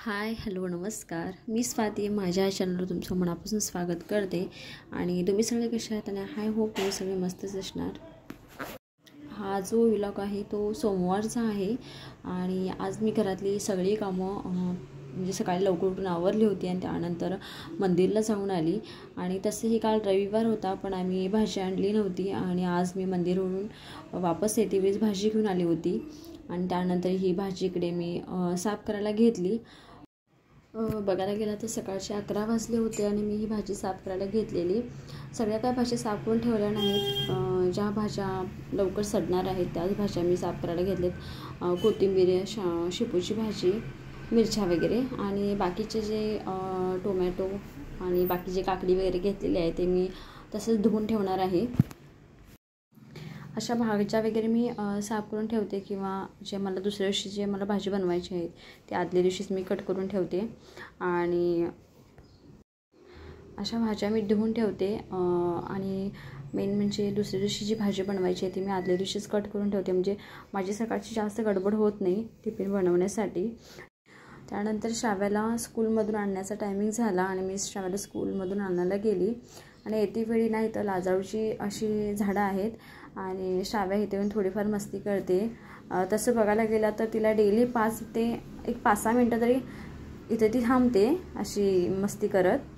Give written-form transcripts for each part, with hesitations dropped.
Hi hello नमस्कार, मी स्वाती माझ्या चॅनलवर तुमचं मनापासून स्वागत करते। आणि तुम्ही सगळे कसे आहात? आणि हाय होप तुम्ही सगळे मस्तच असणार। हा जो व्लॉग आहे तो सोमवारचा आहे आणि आज मी घरातली सगळी कामं म्हणजे सकाळी लवकर उठून आवरली होती आणि त्यानंतर मंदिरला जाऊन आली। आणि तसेही काल रविवार होता पण आम्ही भाजी आणली नव्हती आणि आज मी मंदिरवरून वापस येते वेळेस भाजी घेऊन आली होती आणि त्यानंतर ही भाजी इकडे मी साफ करायला घेतली। बघायला गेला तर सकाळचे 11 वाजले होते आणि मी ही भाजी साफ करायला घेतलेली। सगळ्या काय भाज्या साफ करून ठेवल्या नाहीत, ज्या भाज्या लवकर सडणार आहेत त्याच भाज्या मी साफ करायला घेतलेत। कोथिंबीर, शेपूची भाजी, मिरच्या वगैरे आणि बाकीचे जे टोमॅटो आणि बाकीचे काकडी वगैरे घेतलेले आहे ते मी तसंच धुवून ठेवणार आहे। अशा भाज्या वगैरे मी साफ करून ठेवते किंवा जे मला दुसऱ्या दिवशी जे मला भाजी बनवायची आहे ते आदल्या दिवशीच मी कट करून ठेवते आणि अशा भाज्या मी धुवून ठेवते। आणि मेन म्हणजे दुसऱ्या दिवशी जी भाजी बनवायची आहे ती मी आदल्या दिवशीच कट करून ठेवते, म्हणजे माझी सकाळची जास्त गडबड होत नाही टिफिन बनवण्यासाठी। त्यानंतर श्राव्याला स्कूलमधून आणण्याचा टायमिंग झाला आणि मी श्राव्याला स्कूलमधून आणायला गेली आणि येते वेळी नाही तर लाजाळूची अशी झाडं आहेत आणि श्राव्या इथे येऊन थोडीफार मस्ती करते। तसं बघायला गेलं तर तिला डेली 5 ते 5-6 मिनटं तरी इथे ती थांबते अशी मस्ती करत।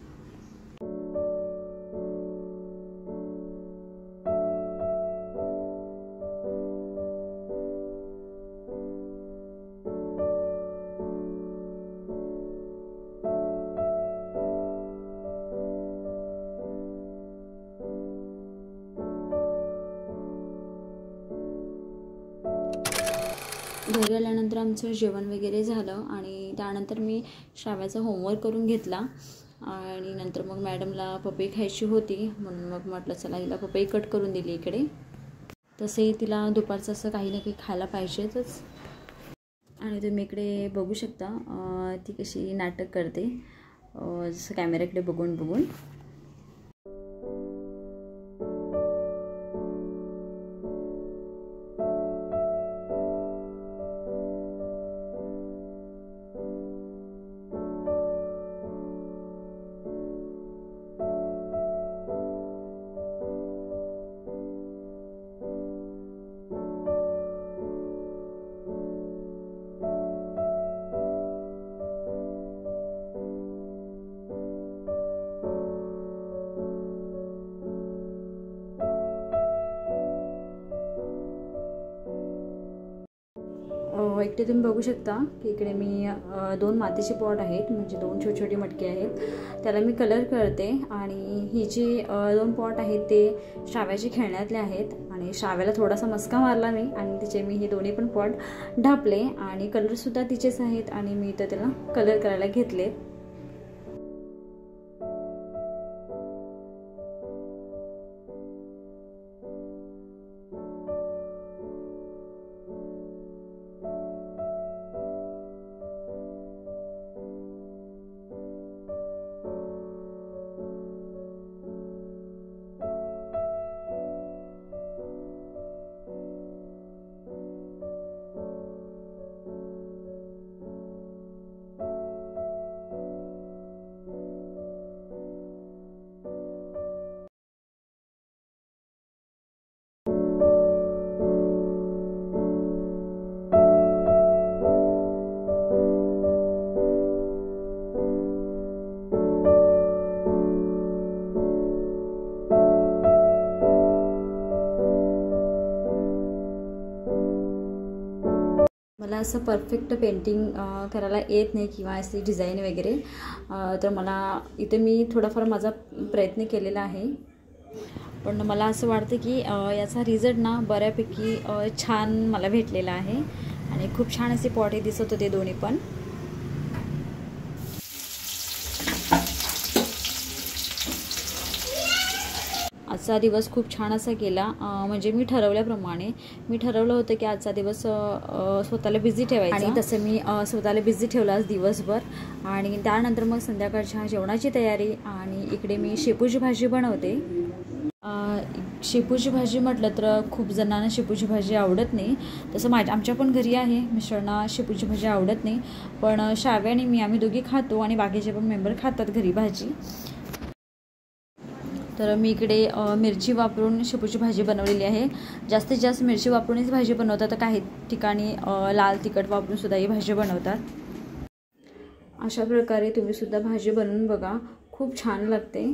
घरी आल्यानंतर आमचं जेवण वगैरे झालं आणि त्यानंतर मी श्राव्याचा होमवर्क करून घेतला आणि नंतर मग मॅडमला पपई खायची होती म्हणून मग म्हटलं चला हिला पपई कट करून दिली इकडे। तसेही तिला दुपारचं असं काही ना काही खायला पाहिजेतच आणि तुम्ही इकडे बघू शकता ती कशी नाटक करते जसं कॅमेऱ्याकडे बघून बघून। इकडे तुम्ही बघू शकता की इकडे मी 2 मातीचे पॉट आहेत, म्हणजे 2 छोटे छोटे मटके आहेत, त्याला मी कलर करते। आणि ही जी 2 पॉट आहेत ते श्राव्याचे खेळण्यातले आहेत आणि श्राव्याला थोडासा मस्का मारला मी आणि तिचे मी हे दोन्ही पण पॉट ढापले आणि कलरसुद्धा तिचेच आहेत आणि मी तर त्याला कलर करायला घेतले। मला असं परफेक्ट पेंटिंग करायला येत नाही किंवा अशी डिझाईन वगैरे, तर मला इथे मी थोडाफार माझा प्रयत्न केलेला आहे पण मला असं वाटतं की याचा रिझल्ट ना बऱ्यापैकी छान मला भेटलेला आहे आणि खूप छान असे पॉट हे दिसत होते दोन्ही पण। आजचा दिवस खूप छान असा गेला, म्हणजे मी ठरवल्याप्रमाणे मी ठरवलं होतं की आजचा दिवस स्वतःला बिझी ठेवायचा आणि तसं मी स्वतःला बिझी ठेवला आज दिवसभर। आणि त्यानंतर मग संध्याकाळच्या जेवणाची तयारी आणि इकडे मी शेपूची भाजी बनवते। शेपूची भाजी म्हटलं तर खूप जणांना शेपूची भाजी आवडत नाही, तसं आमच्या पण घरी आहे. मिस्टरांना शेपूची भाजी आवडत नाही, पण शाव्या आणि आम्ही दोघी खातो आणि बाकीचे पण मेंबर खातात घरी भाजी. तर मी इकडे मिरची वापरून शेपूची भाजी बनवलेली आहे. जास्तीत जास्त मिरची वापरूनच भाजी बनवतात, तर काही ठिकाणी लाल तिखट वापरून सुद्धा ही भाजी बनवतात. अशा प्रकारे तुम्ही सुद्धा भाजी बनवून बघा, खूप छान लागते.